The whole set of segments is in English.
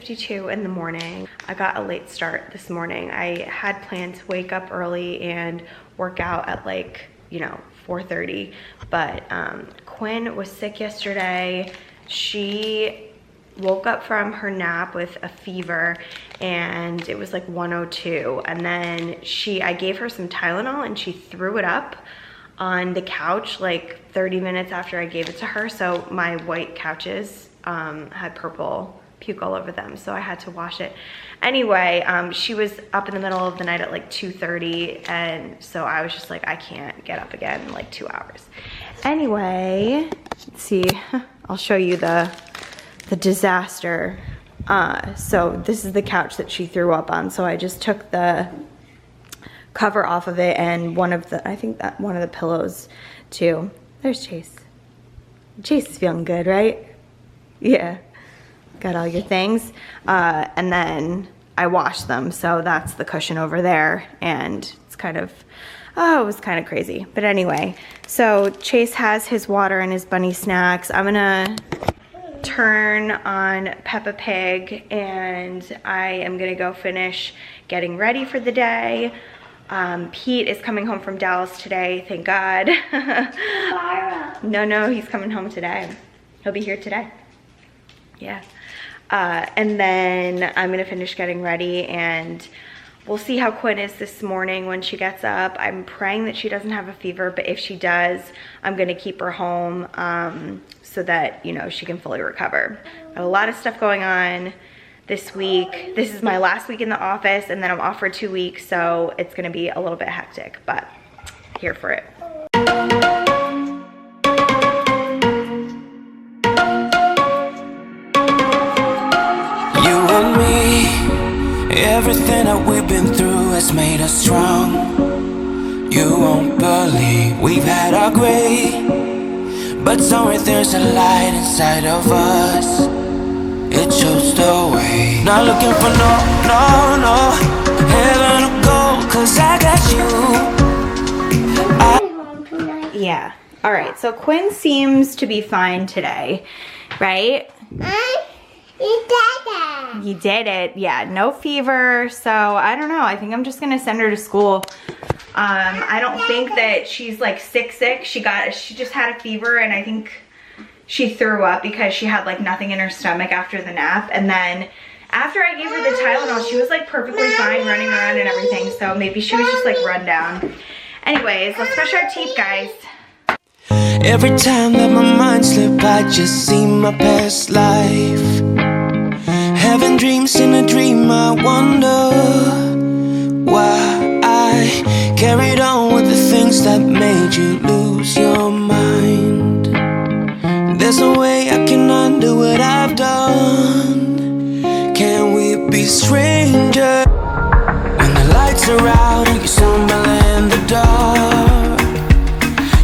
6:52 in the morning. I got a late start this morning. I had planned to wake up early and work out at like, you know, 4:30, but Quinn was sick yesterday. She woke up from her nap with a fever and it was like 102, and then I gave her some Tylenol and she threw it up on the couch like 30 minutes after I gave it to her. So my white couches had purple puke all over them, so I had to wash it. Anyway, she was up in the middle of the night at like 2:30, and so I was just like, I can't get up again in like 2 hours. Anyway, let's see, I'll show you the disaster. So this is the couch that she threw up on. So I just took the cover off of it and I think that one of the pillows too. There's Chase. Chase is feeling good, right? Yeah. Got all your things. And then I washed them. So that's the cushion over there. And it's kind of, oh, it was kind of crazy. But anyway, so Chase has his water and his bunny snacks. I'm gonna turn on Peppa Pig and I am gonna go finish getting ready for the day. Pete is coming home from Dallas today, thank God. No, he's coming home today. He'll be here today. Yeah. And then I'm gonna finish getting ready and we'll see how Quinn is this morning when she gets up. I'm praying that she doesn't have a fever, but if she does, I'm gonna keep her home so that, you know, she can fully recover. Got a lot of stuff going on this week. This is my last week in the office and then I'm off for 2 weeks, so it's gonna be a little bit hectic, but here for it. You and me, everything that we've been through has made us strong. You won't believe we've had our gray, but somewhere there's a light inside of us. It shows the way. Not looking for no heaven or gold, 'cause I got you. Yeah. All right. So Quinn seems to be fine today, right? You did it. You did it. Yeah. No fever. So I don't know. I think I'm just gonna send her to school. I don't think that she's like sick. She just had a fever and I think she threw up because she had like nothing in her stomach after the nap. And then after I gave her the Tylenol, she was like perfectly fine running around and everything. So maybe she was just like run down. Anyways, let's brush our teeth, guys. Every time that my mind slip, I just see my past life. Having dreams in a dream, I wonder why I carried on with the things that made you lose your mind. There's no way I can undo what I've done. Can we be strangers? When the lights are out and you stumble in the dark,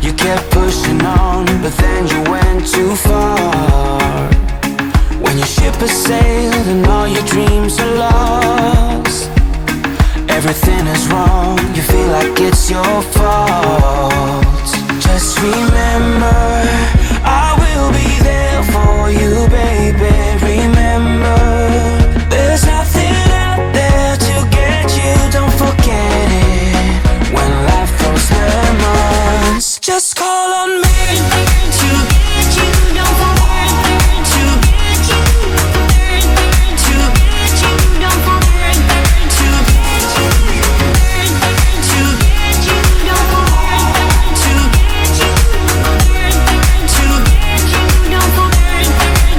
you kept pushing on, but then you went too far. When your ship has sailed and all your dreams are lost, everything is wrong, you feel like it's your fault. Just remember, I will be there for you, baby. Remember, there's nothing out there to get you, don't forget it. When life throws lemons, just call on me to get you, don't forget to get you, to get you, don't forget to get you, to get you, don't forget to get you, to get you, don't forget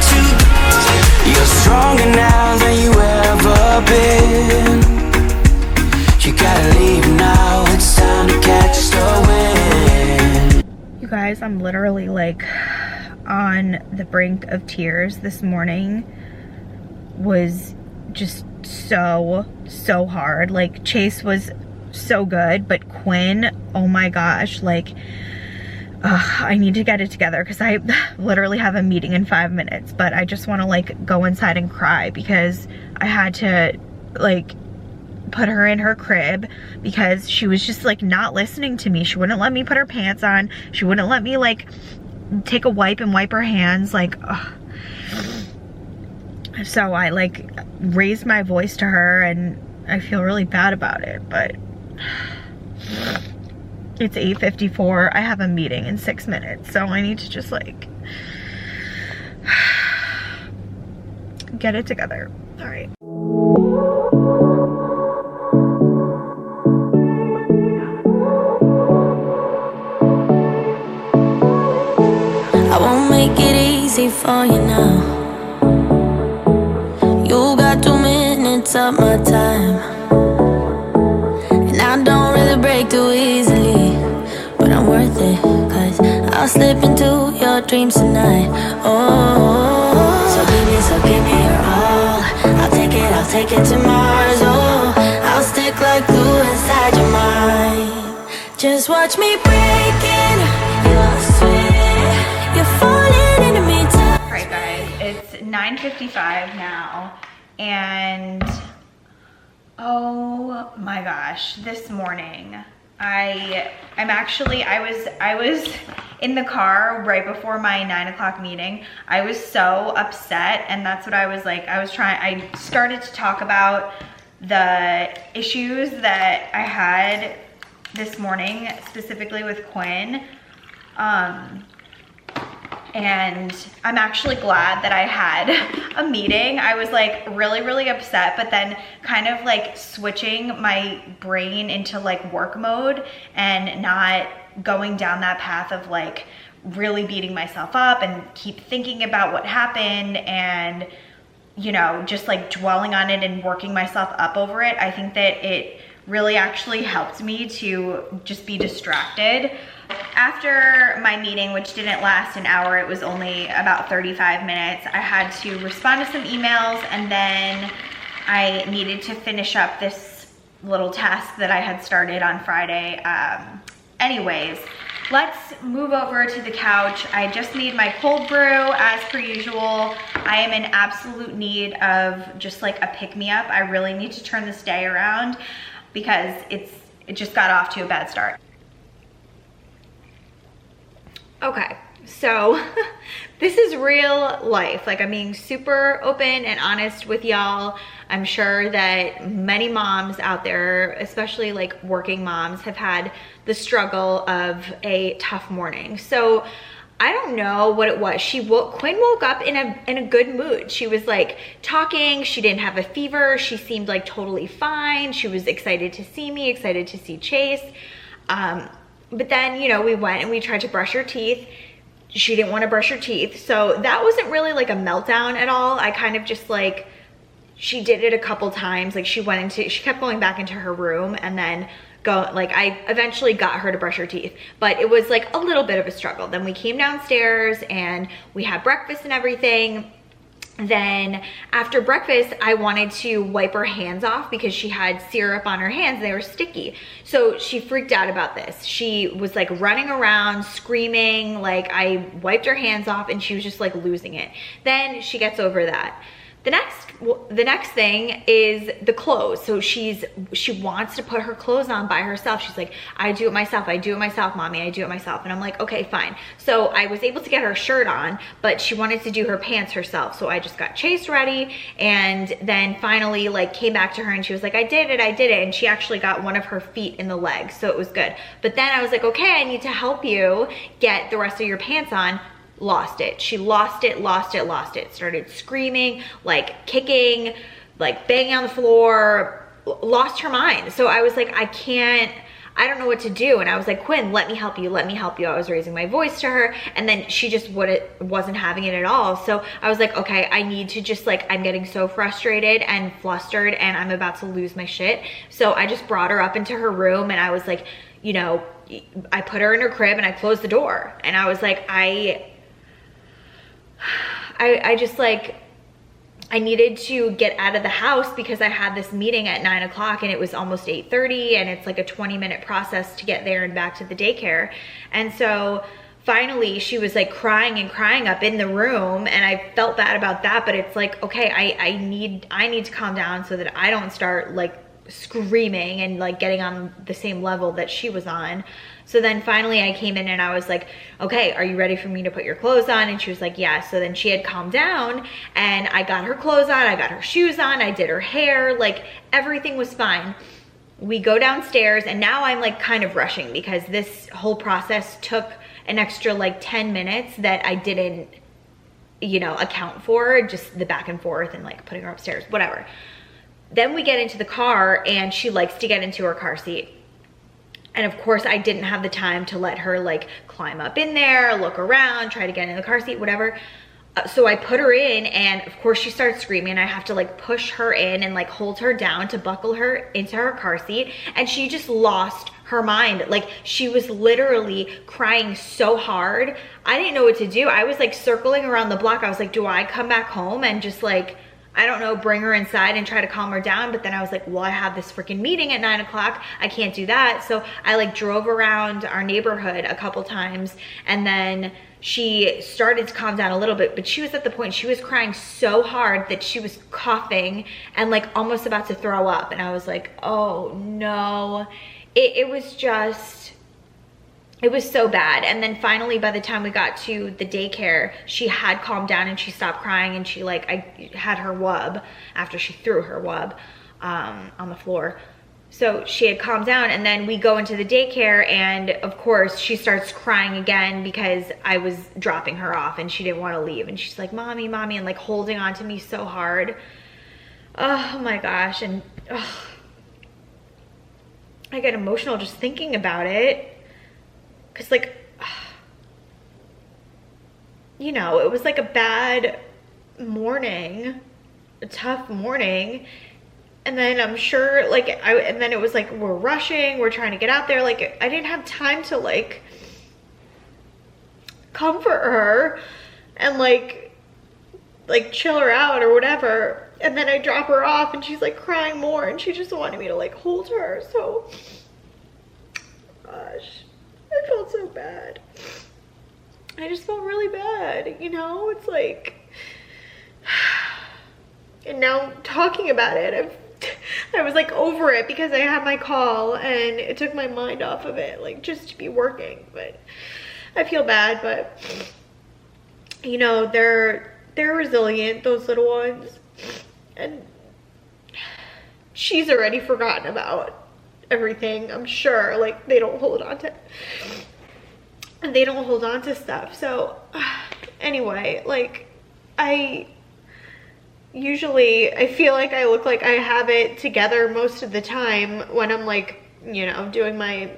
to get you. You're stronger now than you ever been. You gotta leave now, it's time to catch the wind. You guys, I'm literally like on the brink of tears. This morning was just so hard. Like Chase was so good, but Quinn, oh my gosh, like I need to get it together because I literally have a meeting in 5 minutes, but I just want to like go inside and cry because I had to like put her in her crib because she was just like not listening to me. She wouldn't let me put her pants on. She wouldn't let me like take a wipe and wipe her hands. Like, ugh. So I like raised my voice to her and I feel really bad about it, but it's 8:54. I have a meeting in 6 minutes, so I need to just like get it together. All right. I won't make it easy for you now. You got 2 minutes of my time, and I don't really break too easily, but I'm worth it, 'cause I'll slip into your dreams tonight. Oh, so give me your all. I'll take it to Mars. Oh, I'll stick like glue inside your mind. Just watch me breaking your sweat. You're falling into me too. All right, guys, it's 9:55 now, and oh my gosh, this morning I was in the car right before my 9 o'clock meeting. I was so upset, and that's what I was like. I started to talk about the issues that I had this morning, specifically with Quinn. And I'm actually glad that I had a meeting. I was like really upset, but then kind of like switching my brain into like work mode and not going down that path of like really beating myself up and keep thinking about what happened and, you know, just like dwelling on it and working myself up over it. I think that it really actually helped me to just be distracted. After my meeting, which didn't last an hour, it was only about 35 minutes, I had to respond to some emails, and then I needed to finish up this little task that I had started on Friday. Anyways, let's move over to the couch. I just made my cold brew as per usual. I am in absolute need of just like a pick-me-up. I really need to turn this day around because it just got off to a bad start. Okay, so this is real life. Like, I'm being super open and honest with y'all. I'm sure that many moms out there, especially like working moms, have had the struggle of a tough morning. So I don't know what it was. Quinn woke up in a good mood. She was like talking, she didn't have a fever, she seemed like totally fine. She was excited to see me, excited to see Chase. But then, you know, we went and we tried to brush her teeth. She didn't want to brush her teeth. So that wasn't really like a meltdown at all. I kind of just like, she did it a couple times. Like she kept going back into her room and then I eventually got her to brush her teeth, but it was like a little bit of a struggle. Then we came downstairs and we had breakfast and everything. Then after breakfast, I wanted to wipe her hands off because she had syrup on her hands and they were sticky. So she freaked out about this. She was like running around screaming, like I wiped her hands off and she was just like losing it. Then she gets over that. The next thing is the clothes. So she wants to put her clothes on by herself. She's like, I do it myself, mommy, I do it myself. And I'm like, okay, fine. So I was able to get her shirt on, but she wanted to do her pants herself. So I just got Chase ready and then finally like came back to her and she was like, I did it. And she actually got one of her feet in the leg. So it was good. But then I was like, okay, I need to help you get the rest of your pants on. Lost it. She lost it. Started screaming, like kicking, like banging on the floor, lost her mind. So I was like, I don't know what to do. And I was like, Quinn, let me help you. I was raising my voice to her and then she just wasn't having it at all. So I was like, okay, I need to just like, I'm getting so frustrated and flustered and I'm about to lose my shit. So I just brought her up into her room and I was like, you know, I put her in her crib and I closed the door. And I was like, I just like, I needed to get out of the house because I had this meeting at 9 o'clock and it was almost 8:30 and it's like a 20-minute process to get there and back to the daycare. And so finally she was like crying up in the room and I felt bad about that, but it's like, okay, I need to calm down so that I don't start like screaming and like getting on the same level that she was on. So then finally I came in and I was like, okay, are you ready for me to put your clothes on? And she was like, yeah. So then she had calmed down and I got her clothes on, I got her shoes on, I did her hair, like everything was fine. We go downstairs and now I'm like kind of rushing because this whole process took an extra like 10 minutes that I didn't, you know, account for, just the back and forth and like putting her upstairs, whatever. Then we get into the car and she likes to get into her car seat. And of course I didn't have the time to let her like climb up in there, look around, try to get in the car seat, whatever. So I put her in and of course she starts screaming. I have to like push her in and like hold her down to buckle her into her car seat. And she just lost her mind. Like she was literally crying so hard. I didn't know what to do. I was like circling around the block. I was like, do I come back home and just like, I don't know, bring her inside and try to calm her down? But then I was like, well, I have this freaking meeting at 9 o'clock. I can't do that. So I like drove around our neighborhood a couple times and then she started to calm down a little bit, but she was at the point, she was crying so hard that she was coughing and like almost about to throw up. And I was like, oh no, it was just, it was so bad. And then finally, by the time we got to the daycare, she had calmed down and she stopped crying and she like, I had her wub after she threw her wub on the floor. So she had calmed down and then we go into the daycare and of course she starts crying again because I was dropping her off and she didn't want to leave. And she's like, mommy, mommy, and like holding on to me so hard. Oh my gosh. And I get emotional just thinking about it. Cause like, you know, it was like a bad morning, a tough morning. And then I'm sure like, and then it was like, we're rushing, we're trying to get out there. Like I didn't have time to like comfort her and like chill her out or whatever. And then I drop her off and she's like crying more and she just wanted me to like hold her. So, gosh, I felt so bad. I just felt really bad, you know? It's like, and now talking about it, I was like over it because I had my call and it took my mind off of it, like just to be working. But I feel bad, but you know, they're resilient, those little ones. And she's already forgotten about everything, I'm sure. Like they don't hold on to stuff. So anyway, like I feel like I look like I have it together most of the time when I'm like, you know, doing my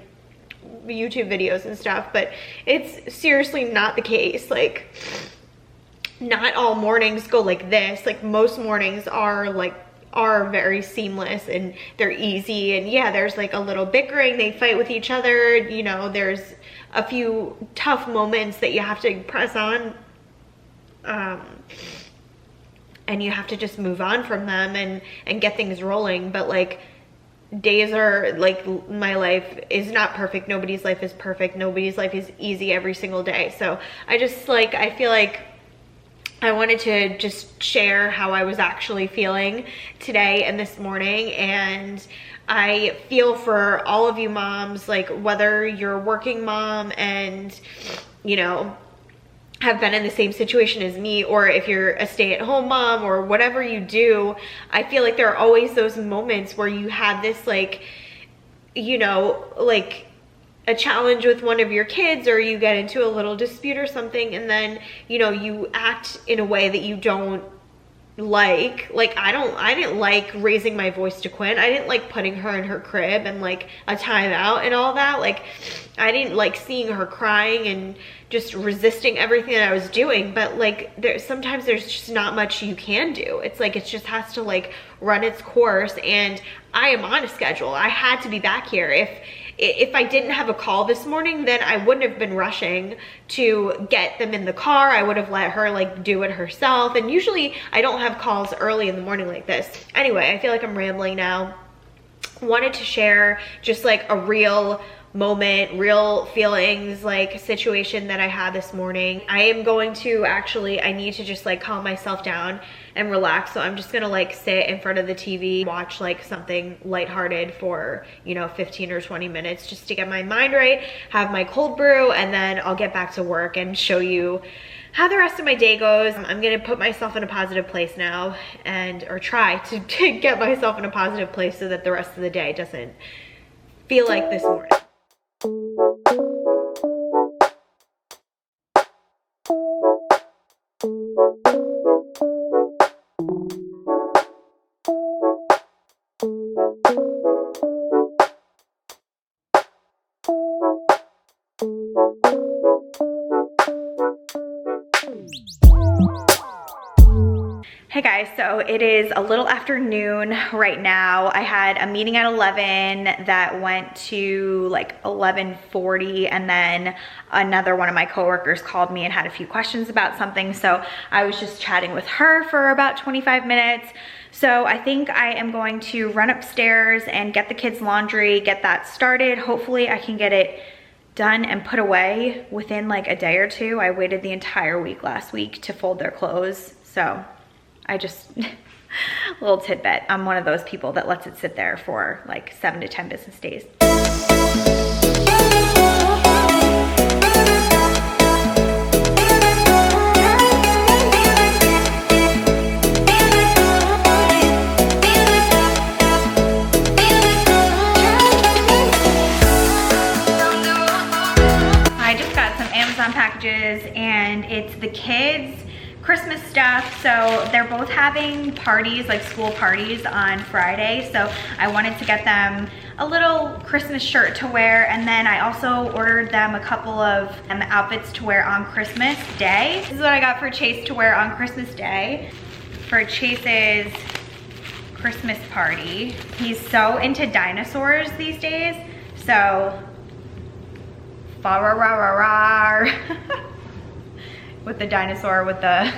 YouTube videos and stuff, but it's seriously not the case. Like not all mornings go like this. Like most mornings are very seamless and they're easy. And yeah, there's like a little bickering, they fight with each other, you know, there's a few tough moments that you have to press on. And you have to just move on from them and get things rolling. But like days are like, my life is not perfect. Nobody's life is perfect. Nobody's life is easy every single day. So I just like, I feel like I wanted to just share how I was actually feeling today and this morning. And I feel for all of you moms, like whether you're a working mom and, you know, have been in the same situation as me, or if you're a stay-at-home mom or whatever you do, I feel like there are always those moments where you have this like, you know, like a challenge with one of your kids, or you get into a little dispute or something, and then, you know, you act in a way that you don't like I didn't like raising my voice to Quinn. I didn't like putting her in her crib and like a timeout and all that. Like I didn't like seeing her crying and just resisting everything that I was doing. But like sometimes there's just not much you can do. It's like it just has to like run its course, and I am on a schedule. I had to be back here. If I didn't have a call this morning, then I wouldn't have been rushing to get them in the car. I would have let her like do it herself. And usually I don't have calls early in the morning like this. Anyway, I feel like I'm rambling now. Wanted to share just like a real moment, real feelings, like situation that I had this morning. I am going to actually, I need to just like calm myself down and relax. So I'm just gonna like sit in front of the TV, watch like something lighthearted for, you know, 15 or 20 minutes just to get my mind right, have my cold brew, and then I'll get back to work and show you how the rest of my day goes. I'm gonna put myself in a positive place now, or try to get myself in a positive place so that the rest of the day doesn't feel like this morning. Hey guys, so it is a little after noon right now. I had a meeting at 11 that went to like 11:40, and then another one of my coworkers called me and had a few questions about something. So I was just chatting with her for about 25 minutes. So I think I am going to run upstairs and get the kids' laundry, get that started. Hopefully I can get it done and put away within like a day or two. I waited the entire week last week to fold their clothes. So I just, little tidbit, I'm one of those people that lets it sit there for like 7 to 10 business days. I just got some Amazon packages, and it's the kids' Christmas stuff. So they're both having parties, like school parties, on Friday. So I wanted to get them a little Christmas shirt to wear, and then I also ordered them a couple of outfits to wear on Christmas Day. This is what I got for Chase to wear on Christmas Day for Chase's Christmas party. He's so into dinosaurs these days. So, with the dinosaur with the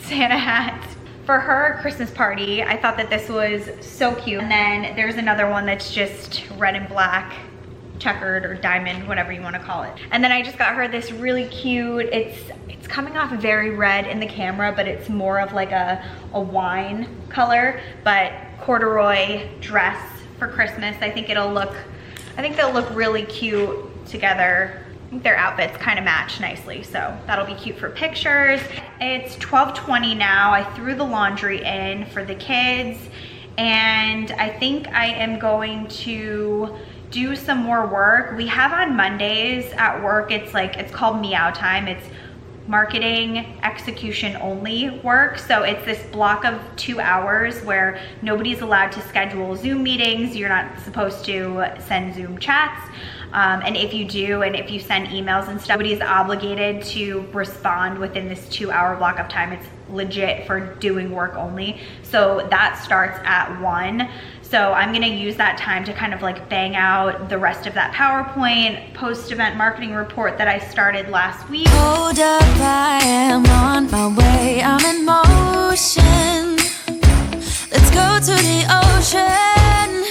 Santa hat. For her Christmas party, I thought that this was so cute. And then there's another one that's just red and black, checkered or diamond, whatever you want to call it. And then I just got her this really cute, it's coming off very red in the camera, but it's more of like a wine color, but corduroy dress for Christmas. I think they'll look really cute together. I think their outfits kind of match nicely, so that'll be cute for pictures. It's 12:20 now. I threw the laundry in for the kids, and I think I am going to do some more work. We have on Mondays at work, it's called meow time. It's marketing execution only work. So it's this block of 2 hours where nobody's allowed to schedule Zoom meetings. You're not supposed to send Zoom chats. And if you do, and if you send emails and stuff, nobody's obligated to respond within this 2 hour block of time. It's legit for doing work only. So that starts at 1. So I'm gonna use that time to kind of like bang out the rest of that PowerPoint post-event marketing report that I started last week. Hold up, I am on my way, I'm in motion. Let's go to the ocean.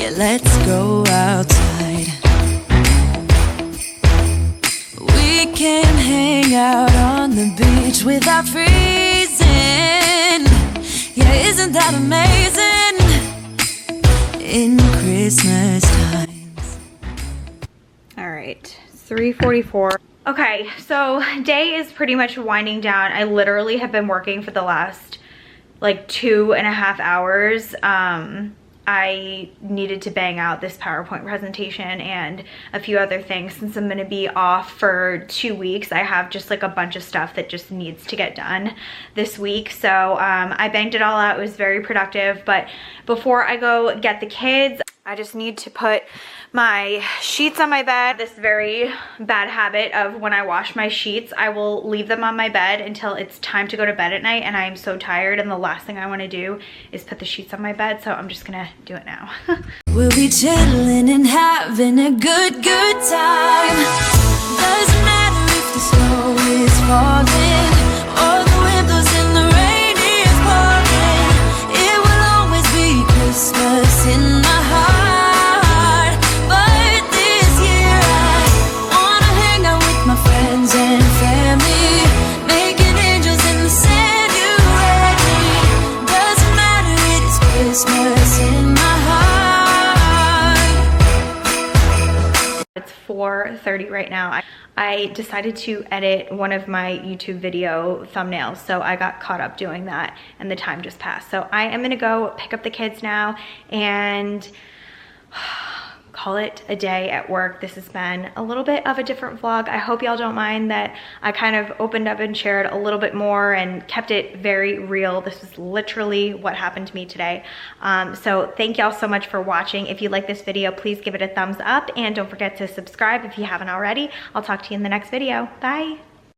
Yeah, let's go outside. We can hang out on the beach without freezing. Yeah, isn't that amazing? In Christmas times. All right, 3:44. Okay, so day is pretty much winding down. I literally have been working for the last like 2.5 hours. I needed to bang out this PowerPoint presentation and a few other things since I'm gonna be off for 2 weeks. I have just like a bunch of stuff that just needs to get done this week. So I banged it all out. It was very productive. But before I go get the kids, I just need to put my sheets on my bed. This very bad habit of when I wash my sheets, I will leave them on my bed until it's time to go to bed at night, and I am so tired, and the last thing I want to do is put the sheets on my bed, so I'm just gonna do it now. We'll be chilling and having a good time. Doesn't matter if the snow is falling or the wind blows and the rain is pouring. It will always be Christmas in my heart. But this year 4:30 right now. I decided to edit one of my YouTube video thumbnails, so I got caught up doing that and the time just passed. So I am gonna go pick up the kids now and call it a day at work. This has been a little bit of a different vlog. I hope y'all don't mind that I kind of opened up and shared a little bit more and kept it very real. This was literally what happened to me today. So thank y'all so much for watching. If you like this video, please give it a thumbs up and don't forget to subscribe if you haven't already. I'll talk to you in the next video. Bye.